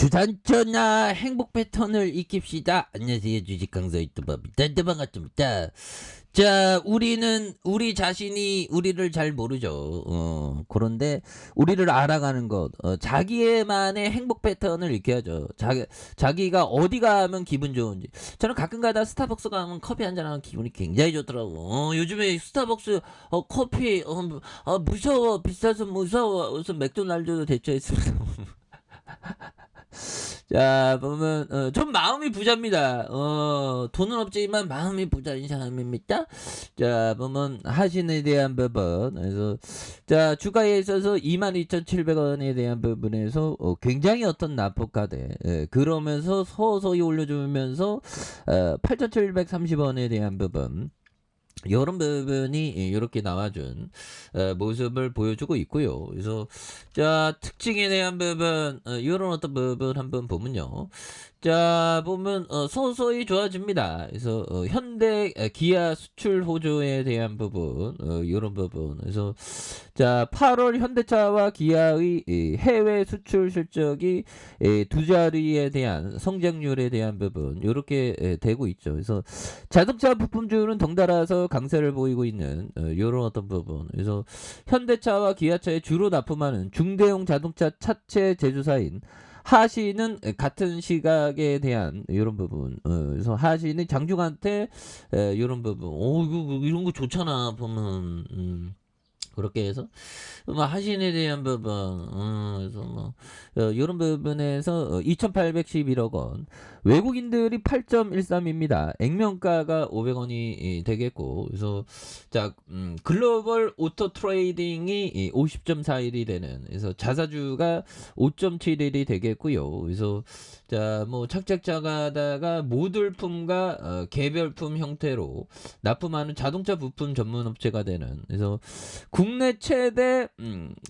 주산전화 행복 패턴을 익힙시다. 안녕하세요. 주식 강사 유튜버입니다. 네, 반갑습니다. 자, 우리 자신이 우리를 잘 모르죠. 그런데 우리를 알아가는 것, 자기만의 행복 패턴을 익혀야죠. 자기가 어디 가면 기분 좋은지. 저는 가끔 가다 스타벅스 가면 커피 한잔 하면 기분이 굉장히 좋더라고. 요즘에 스타벅스 커피 무서워, 비싸서 무서워. 그래서 맥도날드도 대처했습니다. 자, 보면, 좀 마음이 부자입니다. 돈은 없지만 마음이 부자인 사람입니다. 자, 보면, 하신에 대한 부분. 그래서, 자, 주가에 있어서 22,700원에 대한 부분에서, 굉장히 어떤 납폭가대. 그러면서 서서히 올려주면서, 8,730원에 대한 부분. 이런 부분이 이렇게 나와준 모습을 보여주고 있고요. 그래서 자, 특징에 대한 부분, 이런 어떤 부분 한번 보면요. 자, 보면 서서히 좋아집니다. 그래서 현대 기아 수출 호조에 대한 부분, 이런 부분. 그래서 자, 8월 현대차와 기아의 해외 수출 실적이 두 자리에 대한 성장률에 대한 부분 이렇게 되고 있죠. 그래서 자동차 부품주는 덩달아서 강세를 보이고 있는 이런 어떤 부분. 그래서 현대차와 기아차에 주로 납품하는 중대형 자동차 차체 제조사인 하시는 같은 시각에 대한 이런 부분. 그래서 하시는 장중한테 이런 부분. 이거 이런 거 좋잖아 보면. 그렇게 해서 하신에 대한 부분, 그래서 이런 부분에서 2,811억 원, 외국인들이 8.13입니다. 액면가가 500원이 되겠고, 그래서 자, 글로벌 오토 트레이딩이 50.41이 되는, 그래서 자사주가 5.71이 되겠고요. 그래서 자, 착착작하다가 모듈품과 개별품 형태로 납품하는 자동차 부품 전문 업체가 되는, 그래서 국내 최대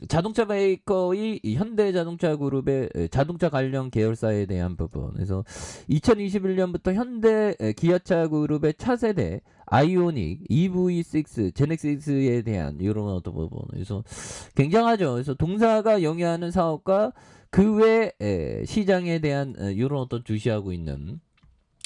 자동차 메이커의 현대자동차 그룹의 자동차 관련 계열사에 대한 부분. 그래서 2021년부터 현대 기아차 그룹의 차세대 아이오닉, EV6, 제넥시스에 대한 이런 어떤 부분. 그래서 굉장하죠. 그래서 동사가 영위하는 사업과 그 외 시장에 대한 이런 어떤 주시하고 있는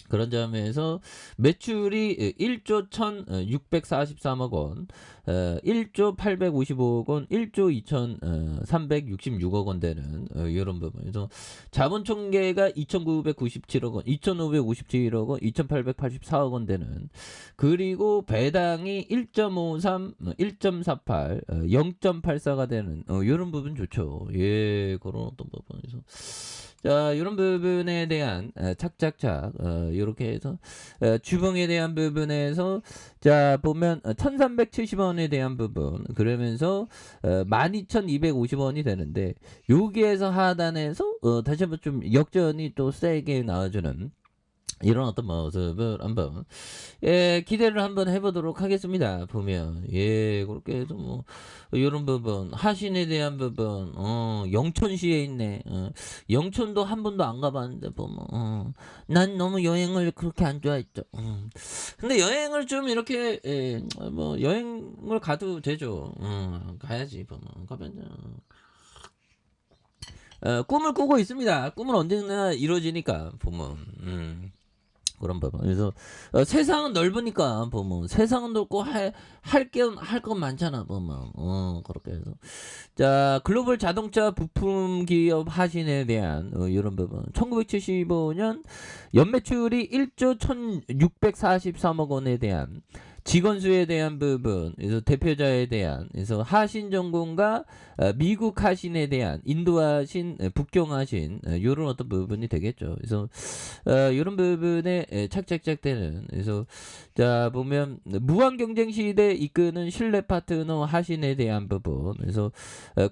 그런 점에서 매출이 1조 1,643억 원, 1조 855억 원, 1조 2,366억 원 되는 이런 부분. 그래서 자본 총계가 2,997억 원, 2,557억 원, 2,884억 원 되는. 그리고 배당이 1.53, 1.48, 0.84가 되는 이런 부분 좋죠. 예, 그런 어떤 부분에서. 자, 이런 부분에 대한 착착착 이렇게 해서 주봉에 대한 부분에서 자, 보면 1,370원에 대한 부분 그러면서 12,250원이 되는데 여기에서 하단에서 다시 한번 좀 역전이 또 세게 나와주는 이런 어떤 모습을 한번 기대를 한번 해보도록 하겠습니다. 보면 그렇게 해서 이런 부분 하신에 대한 부분 영천시에 있네. 영천도 한 번도 안 가봤는데 보면 난 너무 여행을 그렇게 안 좋아했죠. 근데 여행을 좀 이렇게 여행을 가도 되죠. 가야지 보면 가면 꿈을 꾸고 있습니다. 꿈은 언제나 이루어지니까 보면. 그런 부분. 그래서 세상은 넓으니까 보면 세상은 넓고 할 건 많잖아 보면 그렇게 해서 자, 글로벌 자동차 부품 기업 하신에 대한 이런 부분. 1975년 연매출이 1조 1,643억 원에 대한 직원 수에 대한 부분, 그래서 대표자에 대한, 그래서 하신전공과 미국 하신에 대한, 인도 하신, 북경 하신, 이런 어떤 부분이 되겠죠. 그래서 이런 부분에 착착착되는, 그래서 자, 보면 무한 경쟁 시대 이끄는 신뢰 파트너 하신에 대한 부분, 그래서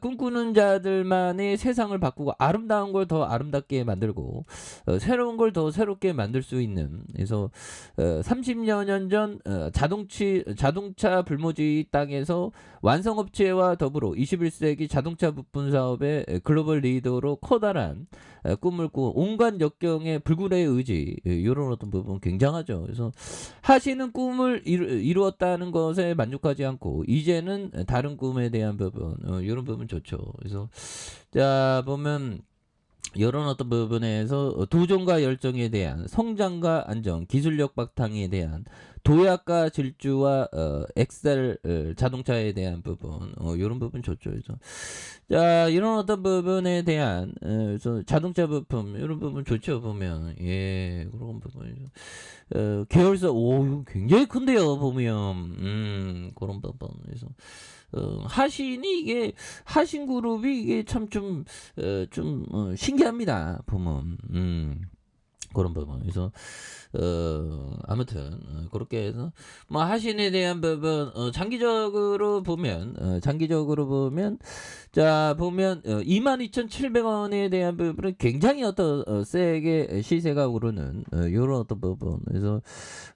꿈꾸는 자들만의 세상을 바꾸고 아름다운 걸 더 아름답게 만들고 새로운 걸 더 새롭게 만들 수 있는, 그래서 30여 년 전 자동차 불모지 땅에서 완성업체와 더불어 21세기 자동차 부품 사업의 글로벌 리더로 커다란 꿈을 꾸고 온갖 역경의 불굴의 의지 이런 어떤 부분 굉장하죠. 그래서 하시는 꿈을 이루었다는 것에 만족하지 않고 이제는 다른 꿈에 대한 부분 이런 부분 좋죠. 그래서 자, 보면 이런 어떤 부분에서 도전과 열정에 대한 성장과 안정, 기술력 바탕에 대한 도약과 질주와 엑셀 자동차에 대한 부분, 요런 부분 좋죠. 그래서 자, 이런 어떤 부분에 대한 그래서 자동차 부품 이런 부분 좋죠. 보면 예, 그런 부분이죠. 계열사 오 이거 굉장히 큰데요. 보면 그런 부분. 그래서 하신이 이게 하신그룹이 이게 참 좀 신기합니다. 보면 그런 부분. 그래서 아무튼 그렇게 해서 뭐 하신에 대한 부분 장기적으로 보면 자 보면 22,700원에 대한 부분은 굉장히 어떤 세게 시세가 오르는 요런 어떤 부분. 그래서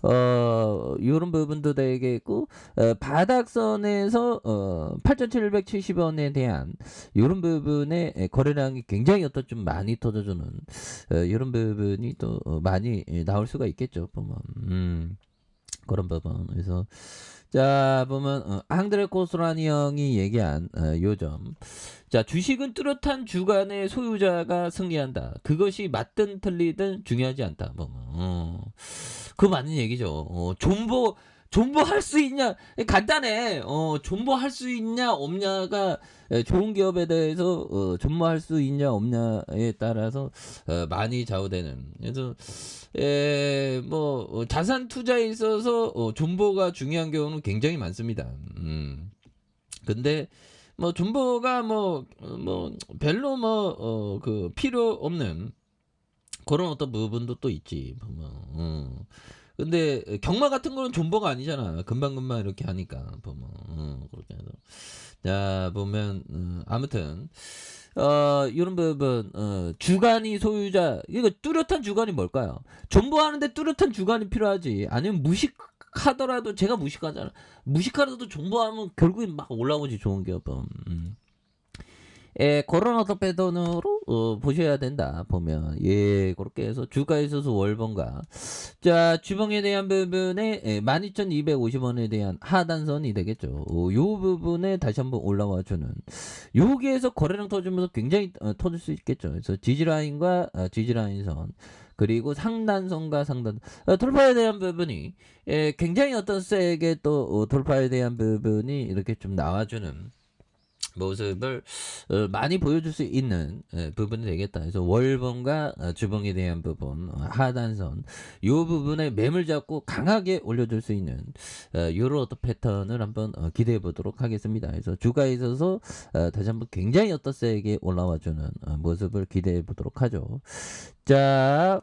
요런 부분도 되겠고 바닥선에서 8,770원에 대한 요런 부분에 거래량이 굉장히 어떤 좀 많이 터져주는 요런 부분이 또 많이 나올 수가 있겠죠. 보면 그런 부분. 그래서 자 보면 앙드레 코스라니 형이 얘기한 요점. 자 주식은 뚜렷한 주관의 소유자가 승리한다. 그것이 맞든 틀리든 중요하지 않다. 보면 그거 맞는 얘기죠. 존버할 수 있냐 간단해. 존버할 수 있냐 없냐가 좋은 기업에 대해서 존버할 수 있냐 없냐에 따라서 많이 좌우되는. 그래서 뭐 자산 투자에 있어서 존버가 중요한 경우는 굉장히 많습니다. 근데 뭐 존버가 뭐 별로 그 필요 없는 그런 어떤 부분도 또 있지 보면. 근데 경마 같은 거는 존버가 아니잖아. 금방금방 이렇게 하니까 보면 그렇게 해서 자 보면 아무튼 이런 부분 주관이 소유자 이거 뚜렷한 주관이 뭘까요? 존버하는데 뚜렷한 주관이 필요하지. 아니면 무식하더라도 제가 무식하잖아. 무식하더라도 존버하면 결국엔 막 올라오지 좋은 기업은. 그런 어떤 패턴으로 보셔야 된다 보면 예 그렇게 해서 주가에 있어서 월봉가 자 주봉에 대한 부분에 12,250원에 대한 하단선이 되겠죠. 요 부분에 다시 한번 올라와 주는 여기에서 거래량 터지면서 굉장히 터질 수 있겠죠. 그래서 지지라인과 지지라인선 그리고 상단선과 상단 돌파에 대한 부분이 굉장히 어떤 세게 또 돌파에 대한 부분이 이렇게 좀 나와주는 모습을 많이 보여줄 수 있는 부분이 되겠다. 그래서 월봉과 주봉에 대한 부분, 하단선 요 부분에 매물 잡고 강하게 올려줄 수 있는 요런 어떤 패턴을 한번 기대해 보도록 하겠습니다. 그래서 주가에 있어서 다시 한번 굉장히 어떤 세게 올라와주는 모습을 기대해 보도록 하죠. 자,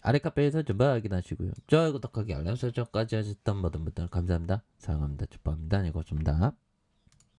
아래 카페에서 좀 확인하시고요. 좋아요, 구독하기, 알람 설정까지 하셨던 모든 분들 감사합니다. 사랑합니다. 축복합니다. 네, 고맙습니다.